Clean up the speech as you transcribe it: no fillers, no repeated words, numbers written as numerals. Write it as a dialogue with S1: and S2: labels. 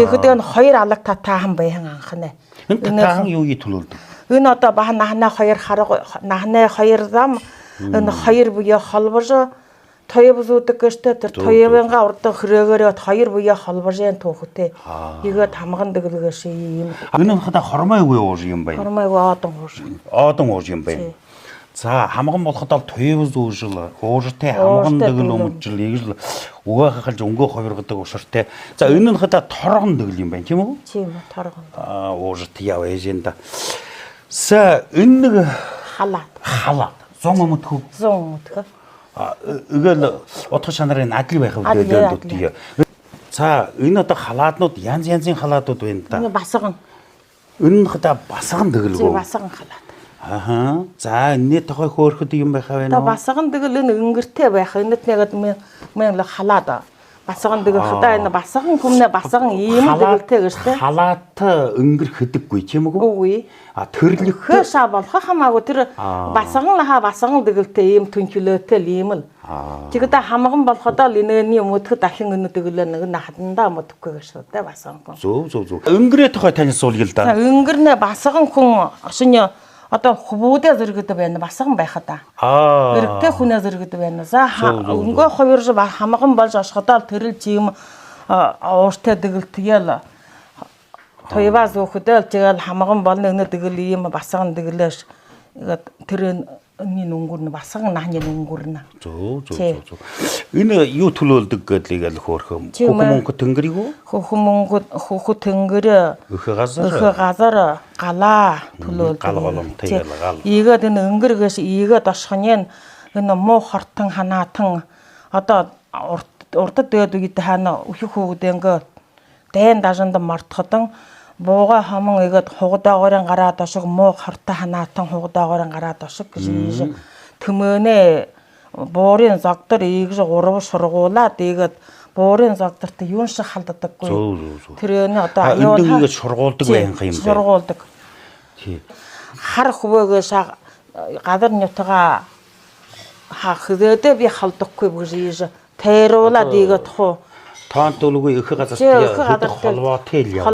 S1: Тэгэхэд энэ хоёр алаг татаахан баян анхна.
S2: Энэ татаахан юу ий төлөвлөдөг?
S1: Энэ одоо бахан нахна хоёр харга нахна хоёр зам энэ хоёр буяа холбож тоёб зүүдэг гэжтэй тэр тоёбынга урд хөрөөгөөрөө хоёр буяа холбожийн түүхтэй. Игээд хамган дэглэгээш юм.
S2: Энэ хата хормой үгүй ууж юм байна.
S1: Хормой оодон ууж.
S2: Оодон ууж юм байна. За хамган болоход бол тоёб зүүжил уужтай хамган дэглэл өмжил ийг л угаа хахалж өнгөө хувиргадаг уширтай. За энэ нь хата торгон дэглэл юм байна тийм үү?
S1: Тийм торгон.
S2: Уужт яв эженда. Са энэ нэг халаат. 100 мөтхөв.
S1: 100 мөтхөв.
S2: Эгээл утга шанарын адил байх үедээ дүүдээ. За энэ одоо халааднууд янз янзын халаадууд байна да.
S1: Энэ басган.
S2: Энэ хата басган дэглэгөө.
S1: Тийм басган халаат.
S2: Аха. За энэ тохой хөөрөхөд юм байхаа байна уу?
S1: Басган дэглэл энэ өнгөртэй байх. Энэт нэгэд мен л халаад. Басган дэглэл хадаа энэ басган хүмнэ басган ийм дэглэлтэй гэжтэй.
S2: Халаат өнгөрөх хэдэггүй тийм үү?
S1: Үгүй.
S2: Төрлөхөө
S1: шаа болох хамаагүй тэр басган дэглэлтэй ийм түнхлөөтэй ийм л. Тэгэхдээ хамган болоход л энэний мөдгө дахин өнө дэглээ нэг хадандаа мөдггүй гэжтэй басган хүн.
S2: Зөв. Өнгөрөө тохой тань суулгал да.
S1: Өнгөрнө басган хүн шинэ одоо хөвүүдэ зэрэгд байна басган байхад да. Эрэгтэй хүнээ зэрэгд байна. За өнгөө хувирж хамган болж ашхадаа тэрэл жим ууртай дэгэлтгээл тоёба зөөхөдөл тэгэл хамган болно өнө дэглэл ийм басган дэглээш тэр энэ өнгөр нь басган нахны өнгөр нь.
S2: Зөв. Энэ юу төлөөлдөг гэдгийг л хөөрхөм. Хөхмөнгө тэнгэрийг үү?
S1: Хөхмөнгө тэнгэр
S2: өхө газар
S1: галаа төлөөлдөг.
S2: Галголом тэгэл гал.
S1: Ийгээд энэ өнгөргөөс ийгээд ашхны энэ муу хортон ханаатан одоо урдад дээд үед хаана өөх хөөгдөнгө дайн дажанд мартходон бууга хаман игээд хугадаагаараа гараад ашиг муу хортой ханаатан хугадаагаараа гараад ашиг гэж төмөнөө буурын зогдор ийгж урав шургуулаад ийгээд буурын зогдорт юун шиг халддаггүй. Тэр нь одоо
S2: аюултай шургуулдаг байх юм байна.
S1: Шургуулдаг.
S2: Тий.
S1: Хар хөвөөгөөс гадар нутгаа хахдээ би халдахгүй гэж тайруулаад ийгээд хуу
S2: таан төлөвгүй өх газар холбоотой л яа.